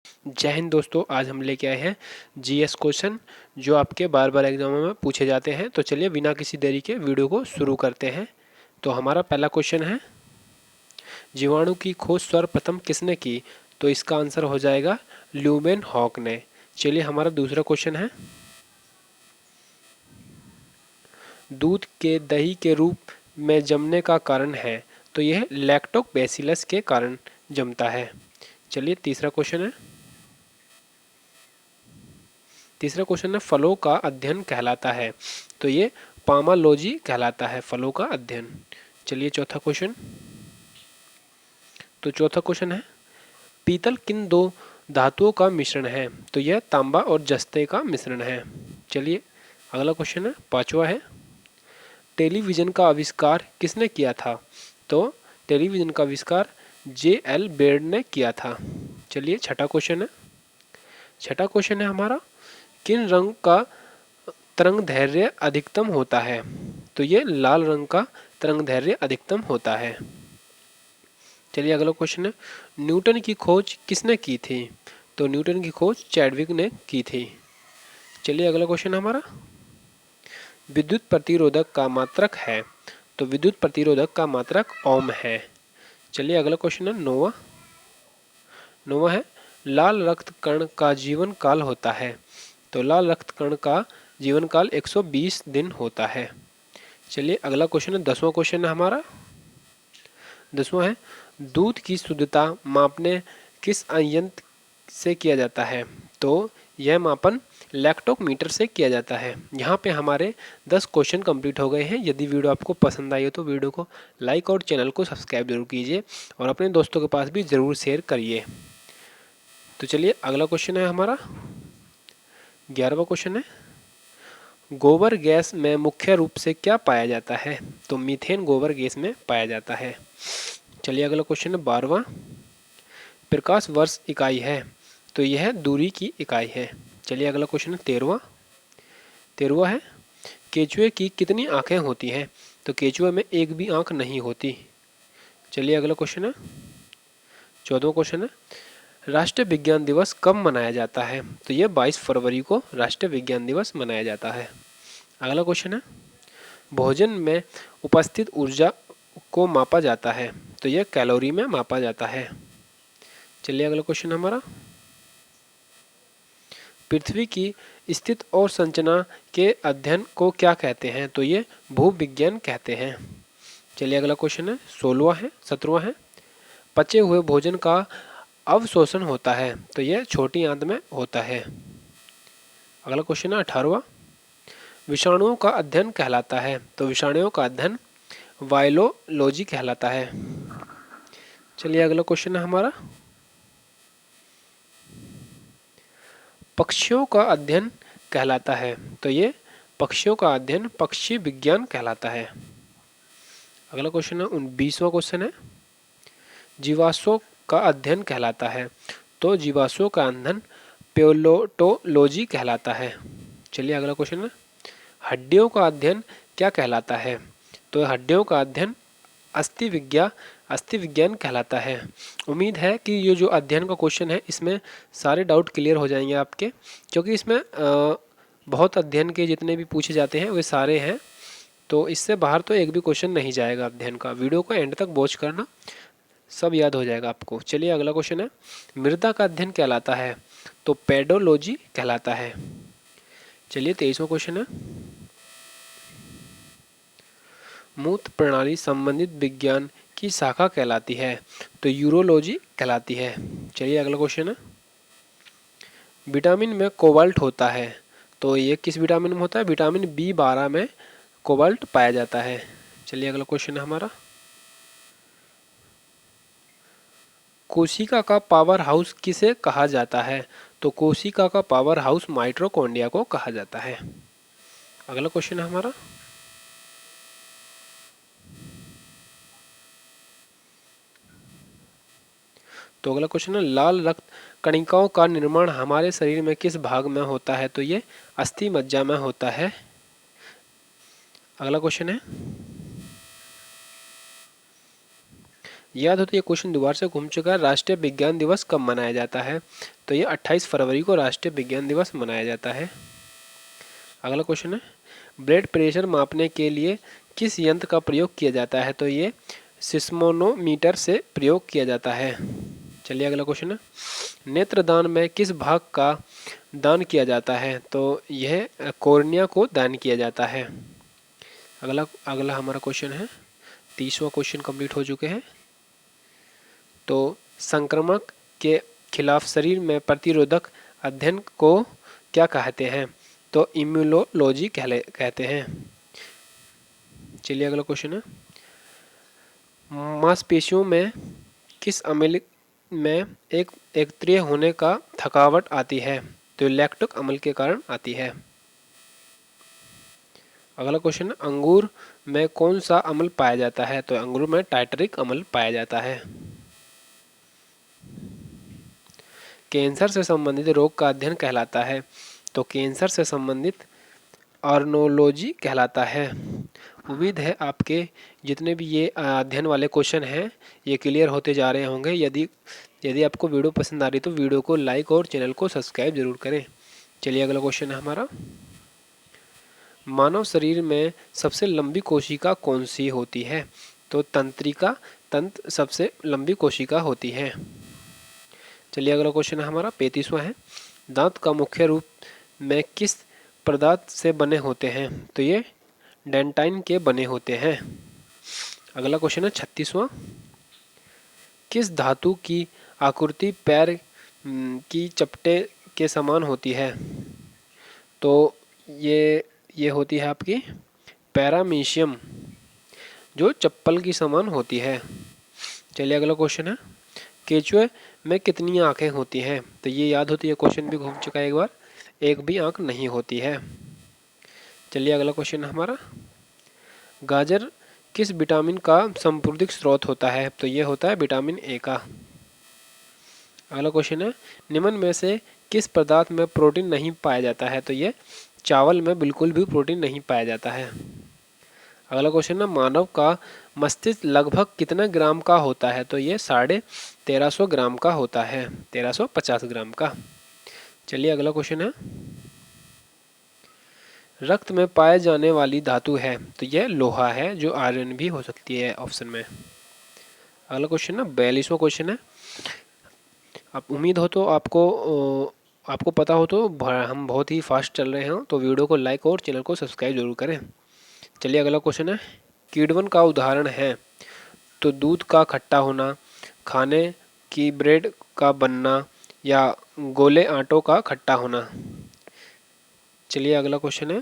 जय हिंद दोस्तों, आज हम लेके आए हैं जीएस क्वेश्चन जो आपके बार बार एग्जामों में पूछे जाते हैं। तो चलिए बिना किसी देरी के वीडियो को शुरू करते हैं। तो हमारा पहला क्वेश्चन है, जीवाणु की खोज सर्वप्रथम किसने की? तो इसका आंसर हो जाएगा ल्यूमेन हॉक ने। चलिए हमारा दूसरा क्वेश्चन है, दूध के दही के रूप में जमने का कारण है? तो यह लैक्टोबैसिलस के कारण जमता है। चलिए तीसरा क्वेश्चन है, फलों का अध्ययन कहलाता है? तो ये पामालोजी कहलाता है, फलों का अध्ययन। चलिए चौथा क्वेश्चन है, पीतल किन दो धातुओं का मिश्रण है? तो यह तांबा और जस्ते का मिश्रण है। चलिए अगला क्वेश्चन है, पांचवा है, टेलीविजन का आविष्कार किसने किया था? तो टेलीविजन का आविष्कार J.L. बेयर्ड ने किया था। चलिए छठा क्वेश्चन है हमारा, किन रंग का तरंग दैर्ध्य अधिकतम होता है? तो ये लाल रंग का तरंग दैर्ध्य अधिकतम होता है। चलिए अगला क्वेश्चन है, न्यूटन की खोज किसने की थी? तो न्यूटन की खोज चैडविक ने की थी। चलिए अगला क्वेश्चन हमारा, विद्युत प्रतिरोधक का मात्रक है? तो विद्युत प्रतिरोधक का मात्रक ओम है। चलिए अगला क्वेश्चन है, नौवा है, लाल रक्त कण का जीवन काल होता है? तो लाल रक्त कण का जीवन काल 120 दिन होता है। चलिए अगला क्वेश्चन है, दसवां है, दूध की शुद्धता मापने किस यंत्र से किया जाता है? तो यह मापन लैक्टोमीटर से किया जाता है। यहाँ पे हमारे 10 क्वेश्चन कंप्लीट हो गए हैं। यदि वीडियो आपको पसंद आई हो तो वीडियो को लाइक और चैनल को सब्सक्राइब जरूर कीजिए और अपने दोस्तों के पास भी ज़रूर शेयर करिए। तो चलिए अगला क्वेश्चन है हमारा 11वां क्वेश्चन है, गोबर गैस में मुख्य रूप से क्या पाया जाता है? तो मीथेन गोबर गैस में पाया जाता है। चलिए अगला क्वेश्चन है 12वां, प्रकाश वर्ष इकाई है? तो यह दूरी की इकाई है। चलिए अगला क्वेश्चन है 13वां है, केचुए की कितनी आंखें होती हैं? तो केचुए में एक भी आंख नहीं होती। चलिए अगला क्वेश्चन है 14वां क्वेश्चन है, राष्ट्रीय विज्ञान दिवस कब मनाया जाता है? तो यह 22 फरवरी को राष्ट्रीय विज्ञान दिवस मनाया जाता है। अगला क्वेश्चन है, भोजन में उपस्थित ऊर्जा को मापा जाता है? तो यह कैलोरी में मापा जाता है। चलिए अगला क्वेश्चन हमारा, पृथ्वी की स्थिति और संरचना के अध्ययन को क्या कहते हैं? तो ये भूविज्ञान कहते हैं। चलिए अगला क्वेश्चन है 17वां है, पचे हुए भोजन का अवशोषण होता है? तो यह छोटी आंत में होता है। अगला क्वेश्चन है 18वां, विषाणुओं का अध्ययन कहलाता है? तो विषाणुओं का अध्ययन वायरोलॉजी कहलाता है। चलिए अगला क्वेश्चन है हमारा, पक्षियों का अध्ययन कहलाता है? तो ये पक्षियों का अध्ययन पक्षी विज्ञान कहलाता है। अगला क्वेश्चन है 19वां क्वेश्चन है, जीवाश्मों का अध्ययन कहलाता है? तो जीवाश्मों का अध्ययन पैलियोंटोलॉजी कहलाता है। चलिए अगला क्वेश्चन है, हड्डियों का अध्ययन क्या कहलाता है? तो हड्डियों का अध्ययन अस्थि विज्ञान कहलाता है। उम्मीद है कि ये जो अध्ययन का क्वेश्चन है इसमें सारे डाउट क्लियर हो जाएंगे आपके, क्योंकि इसमें बहुत अध्ययन के जितने भी पूछे जाते हैं वे सारे हैं, तो इससे बाहर तो एक भी क्वेश्चन नहीं जाएगा अध्ययन का। वीडियो को एंड तक वॉच करना, सब याद हो जाएगा आपको। चलिए अगला क्वेश्चन है, मृदा का अध्ययन कहलाता है? तो पेडोलॉजी कहलाता है। चलिए 23वां क्वेश्चन है, मूत्र प्रणाली संबंधित विज्ञान की शाखा कहलाती है? तो यूरोलॉजी कहलाती है। चलिए अगला क्वेश्चन है, विटामिन में कोबाल्ट होता है? तो ये किस विटामिन में होता है? विटामिन B12 में कोबाल्ट पाया जाता है। चलिए अगला क्वेश्चन है हमारा, कोशिका का पावर हाउस किसे कहा जाता है? तो कोशिका का पावर हाउस माइटोकॉन्ड्रिया को कहा जाता है। अगला क्वेश्चन है हमारा, तो अगला क्वेश्चन है, लाल रक्त कणिकाओं का निर्माण हमारे शरीर में किस भाग में होता है? तो ये अस्थि मज्जा में होता है। अगला क्वेश्चन है, याद हो तो ये क्वेश्चन दोबारा से घूम चुका है। राष्ट्रीय विज्ञान दिवस कब मनाया जाता है? तो ये 28 फरवरी को राष्ट्रीय विज्ञान दिवस मनाया जाता है। अगला क्वेश्चन है, ब्लड प्रेशर मापने के लिए किस यंत्र का प्रयोग किया जाता है? तो ये सिस्मोनोमीटर से प्रयोग किया जाता है। चलिए अगला क्वेश्चन है, नेत्रदान में किस भाग का दान किया जाता है? तो यह कॉर्निया को दान किया जाता है। अगला अगला हमारा क्वेश्चन है, 30वां क्वेश्चन कंप्लीट हो चुके हैं। तो संक्रमण के खिलाफ शरीर में प्रतिरोधक अध्ययन को क्या कहते हैं? तो इम्यूनोलॉजी कहते हैं। चलिए अगला क्वेश्चन है, मांसपेशियों में किस अम्ल में एक एकत्रीय होने का थकावट आती है? तो लैक्टिक अम्ल के कारण आती है। अगला क्वेश्चन है, अंगूर में कौन सा अम्ल पाया जाता है? तो अंगूर में टार्टरिक अम्ल पाया जाता है। कैंसर से संबंधित रोग का अध्ययन कहलाता है? तो कैंसर से संबंधित ऑर्नोलॉजी कहलाता है। उम्मीद है आपके जितने भी ये अध्ययन वाले क्वेश्चन हैं ये क्लियर होते जा रहे होंगे। यदि आपको वीडियो पसंद आ रही तो वीडियो को लाइक और चैनल को सब्सक्राइब जरूर करें। चलिए अगला क्वेश्चन है हमारा, मानव शरीर में सबसे लंबी कोशिका कौन सी होती है? तो तंत्रिका तंत्र सबसे लंबी कोशिका होती है। चलिए अगला क्वेश्चन है हमारा 35वां है, दांत का मुख्य रूप में किस पदार्थ से बने होते हैं? तो ये डेंटाइन के बने होते हैं। अगला क्वेश्चन है 36वां, किस धातु की आकृति पैर की चपटे के समान होती है? तो ये होती है आपकी पैरामीशियम, जो चप्पल की समान होती है। चलिए अगला क्वेश्चन है, केचुए में कितनी आंखें होती हैं? तो ये याद होती है, क्वेश्चन भी घूम चुका है एक बार, एक भी आंख नहीं होती है। चलिए अगला क्वेश्चन है हमारा, गाजर किस विटामिन का समृद्ध स्रोत होता है? तो ये होता है विटामिन ए का। अगला क्वेश्चन है, निम्न में से किस पदार्थ में प्रोटीन नहीं पाया जाता है? तो ये चावल में बिल्कुल भी प्रोटीन नहीं पाया जाता है। अगला क्वेश्चन है, मानव का मस्तिष्क लगभग कितना ग्राम का होता है? तो ये 1350 ग्राम का होता है, 1350 ग्राम का। चलिए अगला क्वेश्चन है, रक्त में पाए जाने वाली धातु है? तो यह लोहा है, जो आयरन भी हो सकती है ऑप्शन में। अगला क्वेश्चन है 42वां क्वेश्चन है, अब उम्मीद हो तो आपको पता हो तो हम बहुत ही फास्ट चल रहे हैं, तो वीडियो को लाइक और चैनल को सब्सक्राइब जरूर करें। चलिए अगला क्वेश्चन है, किण्वन का उदाहरण है? तो दूध का खट्टा होना, खाने की ब्रेड का बनना, या गोले आटों का खट्टा होना। चलिए अगला क्वेश्चन है,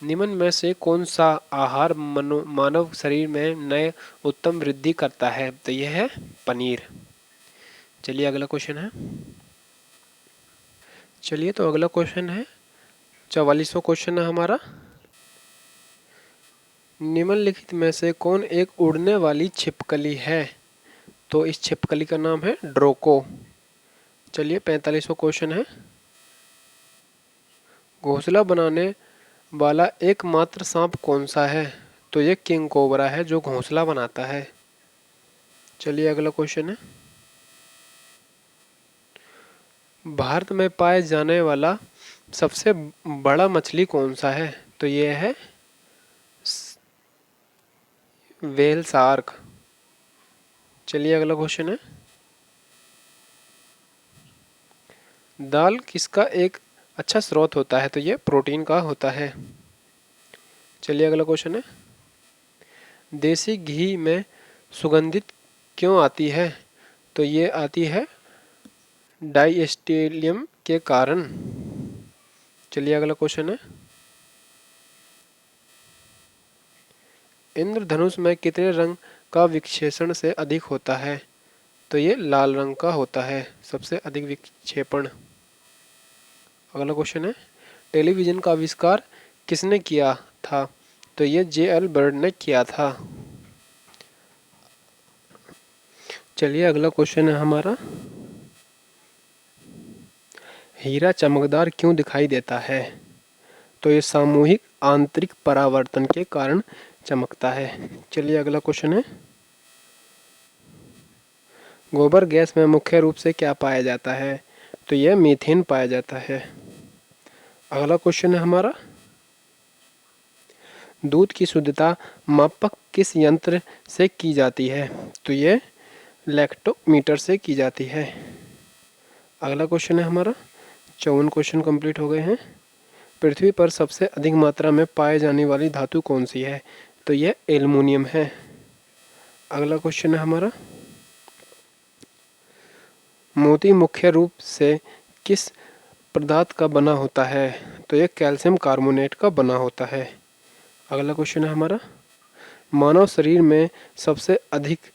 निम्न में से कौन सा आहार मानव शरीर में नए उत्तम वृद्धि करता है? तो यह है पनीर। चलिए अगला क्वेश्चन है, चलिए तो अगला क्वेश्चन है 44वां क्वेश्चन है हमारा, निम्नलिखित में से कौन एक उड़ने वाली छिपकली है? तो इस छिपकली का नाम है ड्रोको। चलिए 45वां क्वेश्चन है, घोंसला बनाने वाला एकमात्र सांप कौन सा है? तो ये किंग कोबरा है, जो घोंसला बनाता है। चलिए अगला क्वेश्चन है, भारत में पाए जाने वाला सबसे बड़ा मछली कौन सा है? तो ये है व्हेल शार्क। चलिए अगला क्वेश्चन है, दाल किसका एक अच्छा स्रोत होता है? तो ये प्रोटीन का होता है। चलिए अगला क्वेश्चन है, देसी घी में सुगंधित क्यों आती है? तो ये आती है डाइस्टेलियम के कारण। चलिए अगला क्वेश्चन है, इंद्रधनुष में कितने रंग का विक्षेपण से अधिक होता है? तो ये लाल रंग का होता है, सबसे अधिक विक्षेपण। अगला क्वेश्चन है, टेलीविज़न का आविष्कार किसने किया था? तो ये जे.एल. बर्ड ने किया था। चलिए अगला क्वेश्चन है हमारा, हीरा चमकदार क्यों दिखाई देता है? तो ये सामूहिक आंतरिक परावर्तन के कारण चमकता है। चलिए अगला क्वेश्चन है, गोबर गैस में मुख्य रूप से क्या पाया जाता है? तो यह मीथेन पाया जाता है। अगला क्वेश्चन है हमारा, दूध की शुद्धता मापक किस यंत्र से की जाती है? तो यह लैक्टोमीटर से की जाती है। अगला क्वेश्चन है हमारा, 54 क्वेश्चन कंप्लीट हो गए हैं। पृथ्वी पर सबसे अधिक मात्रा में पाए जाने वाली धातु कौन सी है? तो यह एल्युमिनियम है। अगला क्वेश्चन है हमारा, मोती मुख्य रूप से किस पदार्थ का बना होता है? तो यह कैल्शियम कार्बोनेट का बना होता है। अगला क्वेश्चन है हमारा, मानव शरीर में सबसे अधिक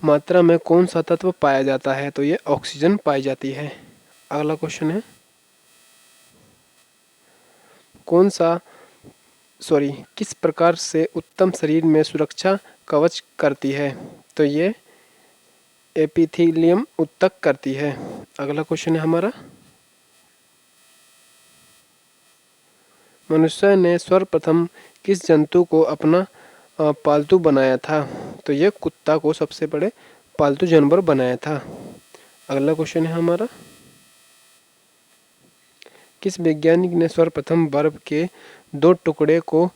मात्रा में कौन सा तत्व पाया जाता है? तो यह ऑक्सीजन पाई जाती है। अगला क्वेश्चन है, किस प्रकार से उत्तम शरीर में सुरक्षा कवच करती है? तो ये एपिथेलियम उत्तक करती है। अगला क्वेश्चन है हमारा, मनुष्य ने सर्वप्रथम किस जंतु को अपना पालतू बनाया था? तो यह कुत्ता को सबसे बड़े पालतू जानवर बनाया था। अगला क्वेश्चन है हमारा, किस वैज्ञानिक ने सर्वप्रथम बर्फ के दो टुकड़े को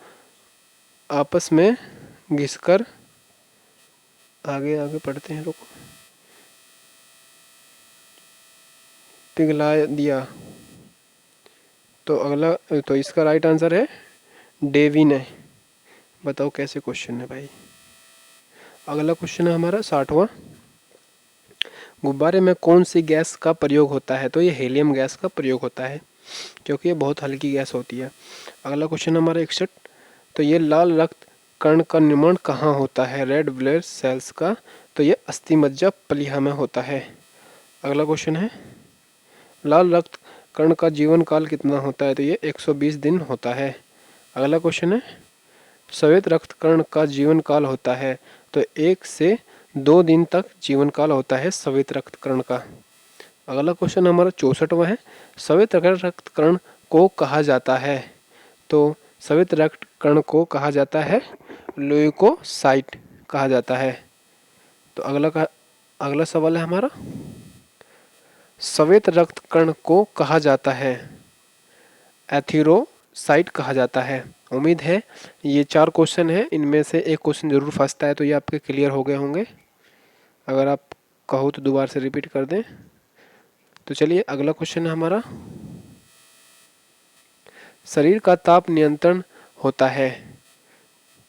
आपस में घिसकर आगे पढ़ते हैं, रुको, पिघला दिया? तो इसका राइट आंसर है डेवी ने। बताओ कैसे क्वेश्चन है भाई। अगला क्वेश्चन है हमारा 60वां, गुब्बारे में कौन सी गैस का प्रयोग होता है? तो ये हीलियम गैस का प्रयोग होता है, क्योंकि ये बहुत हल्की गैस होती है। अगला क्वेश्चन हमारा 61, तो ये लाल रक्त कण का निर्माण कहाँ होता है? रेड ब्लड सेल्स का। तो ये अस्थिमज्जा प्लीहा में होता है। अगला क्वेश्चन है, लाल रक्त कण का जीवन काल कितना होता है? तो ये 120 दिन होता है। अगला क्वेश्चन है, श्वेत रक्त कण का जीवन काल होता है? तो 1 से 2 दिन तक जीवन काल होता है श्वेत रक्त कण का। अगला क्वेश्चन हमारा 64वां है, श्वेत रक्त कण को कहा जाता है? तो श्वेत रक्त कण को कहा जाता है ल्यूकोसाइट कहा जाता है। तो अगला सवाल है हमारा, श्वेत रक्त कण को कहा जाता है एथेरोसाइट कहा जाता है। उम्मीद है ये 4 क्वेश्चन है, इनमें से एक क्वेश्चन जरूर फंसता है, तो ये आपके क्लियर हो गए होंगे। अगर आप कहो तो दोबारा से रिपीट कर दें। तो चलिए अगला क्वेश्चन है हमारा, शरीर का ताप नियंत्रण होता है?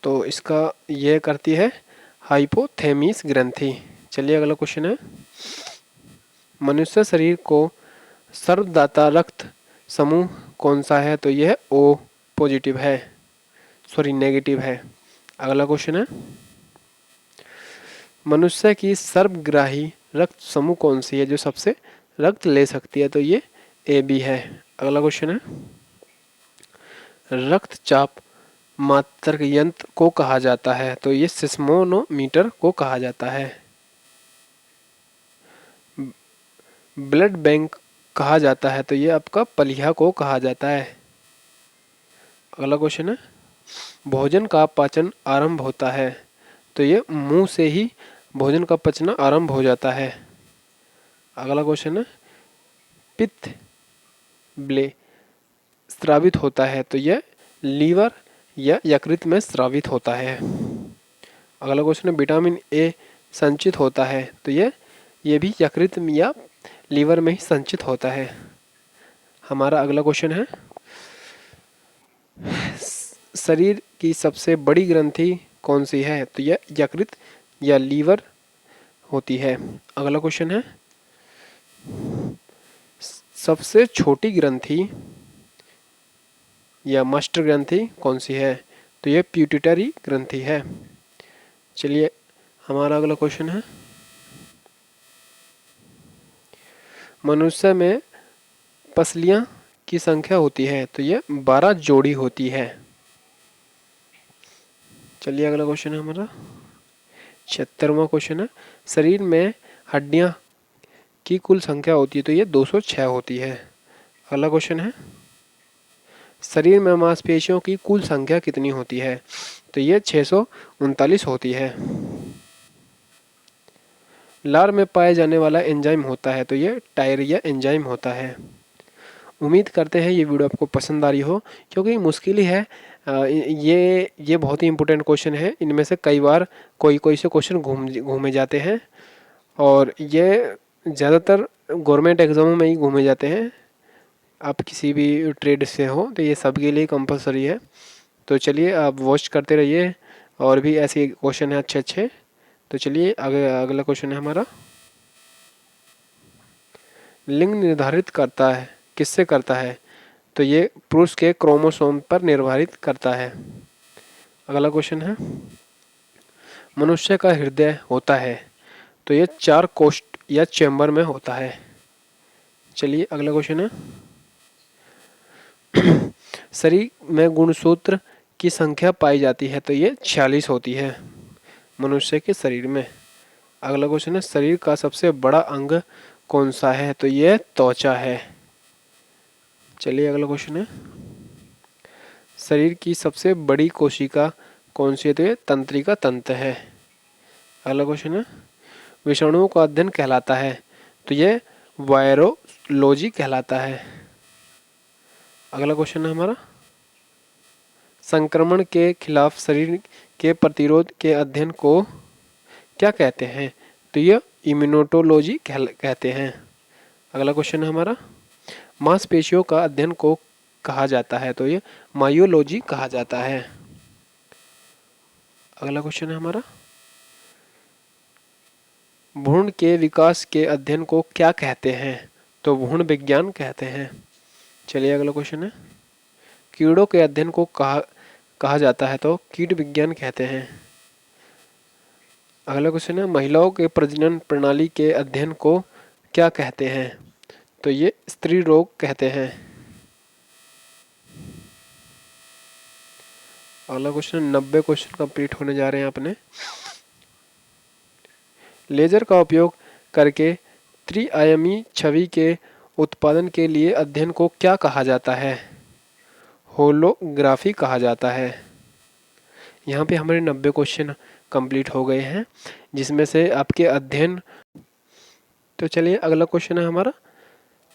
तो इसका यह करती है हाइपोथैलेमस ग्रंथि। चलिए अगला क्वेश्चन है, मनुष्य शरीर को सर्वदाता रक्त समूह कौन सा है? तो यह ओ पॉजिटिव है, नेगेटिव है। अगला क्वेश्चन है, मनुष्य की सर्वग्राही रक्त समूह कौन सी है जो सबसे रक्त ले सकती है? तो ये ए बी है। अगला क्वेश्चन है, रक्तचाप मात्रक यंत्र को कहा जाता है? तो ये सिस्मोनोमीटर को कहा जाता है। ब्लड बैंक कहा जाता है? तो ये आपका पलिया को कहा जाता है। अगला क्वेश्चन है, भोजन का पाचन आरंभ होता है? तो ये मुंह से ही भोजन का पचना आरंभ हो जाता है। अगला क्वेश्चन है, पित्त ब्ले स्रावित होता है? तो यह लीवर या यकृत में स्रावित होता है। अगला क्वेश्चन है, विटामिन ए संचित होता है? तो ये भी यकृत या लीवर में ही संचित होता है। हमारा अगला क्वेश्चन है, शरीर की सबसे बड़ी ग्रंथि कौन सी है? तो यह यकृत या लीवर होती है। अगला क्वेश्चन है, सबसे छोटी ग्रंथि या मास्टर ग्रंथि कौन सी है? तो यह प्यूटिटरी ग्रंथि है। चलिए हमारा अगला क्वेश्चन है, मनुष्य में पसलियां की संख्या होती है? तो यह 12 जोड़ी होती है। चलिए अगला क्वेश्चन है हमारा 76वां क्वेश्चन है, शरीर में हड्डियां की कुल संख्या होती है? तो ये 206 होती है। अगला क्वेश्चन है, शरीर में मांसपेशियों की कुल संख्या कितनी होती है? तो ये 639 होती है। लार में पाए जाने वाला एंजाइम होता है, तो ये टायरिया एंजाइम होता है। उम्मीद करते हैं ये वीडियो आपको पसंद आ रही हो, क्योंकि मुश्किल ही है। ये बहुत ही इंपॉर्टेंट क्वेश्चन है। इनमें से कई बार कोई से क्वेश्चन घूमे जाते हैं, और ये ज़्यादातर गवर्नमेंट एग्जामों में ही घूमे जाते हैं। आप किसी भी ट्रेड से हो तो ये सबके लिए कंपलसरी है। तो चलिए आप वॉच करते रहिए, और भी ऐसे क्वेश्चन हैं अच्छे अच्छे। तो चलिए आगे, अगला क्वेश्चन है हमारा, लिंग निर्धारित करता है किससे करता है? तो ये पुरुष के क्रोमोसोम पर निर्धारित करता है। अगला क्वेश्चन है, मनुष्य का हृदय होता है, तो ये 4 कोष्ठ या चैम्बर में होता है। चलिए अगला क्वेश्चन है, शरीर में गुणसूत्र की संख्या पाई जाती है, तो ये 46 होती है मनुष्य के शरीर में। अगला क्वेश्चन है, शरीर का सबसे बड़ा अंग कौन सा है? तो ये त्वचा है। चलिए अगला क्वेश्चन है, शरीर की सबसे बड़ी कोशिका कौन सी है? तो ये तंत्रिका तंत्र है। अगला क्वेश्चन है, विषाणुओं का अध्ययन कहलाता है, तो ये वायरोलॉजी कहलाता है। अगला क्वेश्चन है हमारा, संक्रमण के खिलाफ शरीर के प्रतिरोध के अध्ययन को क्या कहते हैं? तो ये इम्यूनोटोलॉजी कहते हैं। अगला क्वेश्चन है हमारा, मांसपेशियों का अध्ययन को कहा जाता है, तो ये मायोलॉजी कहा जाता है। अगला क्वेश्चन है हमारा, भ्रूण के विकास के अध्ययन को क्या कहते हैं? तो भ्रूण विज्ञान कहते हैं। चलिए अगला क्वेश्चन है, कीड़ों के अध्ययन को कहा जाता है, तो कीट विज्ञान कहते हैं। अगला क्वेश्चन है, महिलाओं के प्रजनन प्रणाली के अध्ययन को क्या कहते हैं? तो ये स्त्री रोग कहते हैं। अगला क्वेश्चन, 90 क्वेश्चन कंप्लीट होने जा रहे हैं अपने। लेजर का उपयोग करके त्रिआयामी छवि के उत्पादन के लिए अध्ययन को क्या कहा जाता है? होलोग्राफी कहा जाता है। यहाँ पे हमारे 90 क्वेश्चन कंप्लीट हो गए हैं, जिसमें से आपके अध्ययन। तो चलिए अगला क्वेश्चन है हमारा,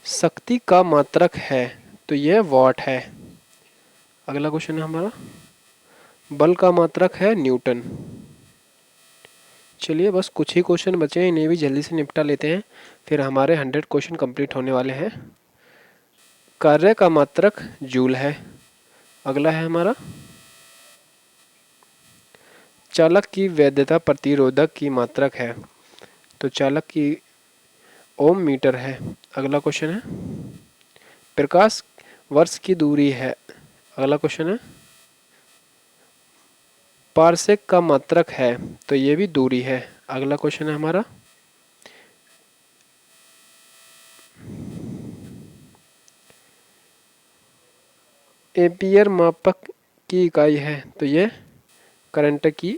शक्ति का मात्रक है, तो यह वॉट है। अगला क्वेश्चन है हमारा, बल का मात्रक है न्यूटन। चलिए बस कुछ ही क्वेश्चन बचे हैं, इन्हें भी जल्दी से निपटा लेते हैं, फिर हमारे 100 क्वेश्चन कंप्लीट होने वाले हैं। कार्य का मात्रक जूल है। अगला है हमारा, चालक की वैधता प्रतिरोधक की मात्रक है, तो चालक की ओम मीटर है। अगला क्वेश्चन है, प्रकाश वर्ष की दूरी है। अगला क्वेश्चन है, पारसेक का मात्रक है, तो ये भी दूरी है। अगला क्वेश्चन है हमारा, एम्पियर मापक की इकाई है, तो ये करंट की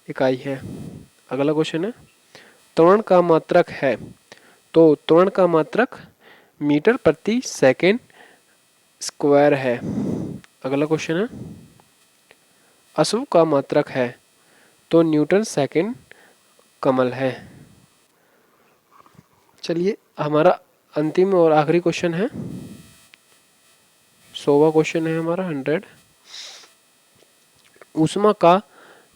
इकाई है। अगला क्वेश्चन है, त्वरण का मात्रक है, तो त्वरण का मात्रक मीटर प्रति सेकेंड स्क्वायर है। अगला क्वेश्चन है, अश्व का मात्रक है, तो न्यूटन सेकेंड कमल है। चलिए हमारा अंतिम और आखिरी क्वेश्चन है, 100वां क्वेश्चन है हमारा 100। ऊष्मा का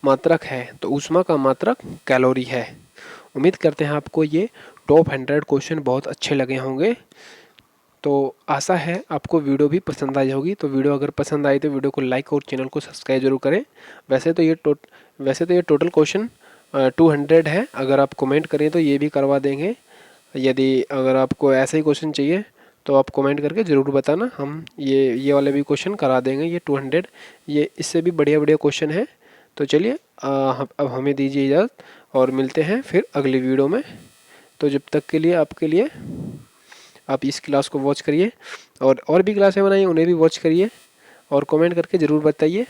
मात्रक है, तो ऊष्मा का मात्रक कैलोरी है। उम्मीद करते हैं आपको ये टॉप 100 क्वेश्चन बहुत अच्छे लगे होंगे। तो आशा है आपको वीडियो भी पसंद आई होगी। तो वीडियो अगर पसंद आई तो वीडियो को लाइक और चैनल को सब्सक्राइब जरूर करें। वैसे तो ये टोटल क्वेश्चन 200 है। अगर आप कमेंट करें तो ये भी करवा देंगे। यदि अगर आपको ऐसे ही क्वेश्चन चाहिए तो आप कमेंट करके ज़रूर बताना, हम ये वाले भी क्वेश्चन करा देंगे। ये 200, ये इससे भी बढ़िया बढ़िया क्वेश्चन है। तो चलिए अब हमें दीजिए इजाज़त, और मिलते हैं फिर अगली वीडियो में। तो जब तक के लिए आपके लिए आप इस क्लास को वॉच करिए, और भी क्लासें बनाइए उन्हें भी वॉच करिए, और कमेंट करके ज़रूर बताइए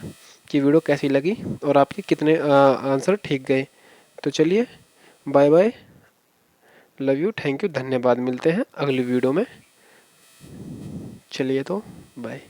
कि वीडियो कैसी लगी और आपके कितने आंसर ठीक गए। तो चलिए bye bye, love you, thank you, धन्यवाद। मिलते हैं अगली वीडियो में। चलिए तो बाय।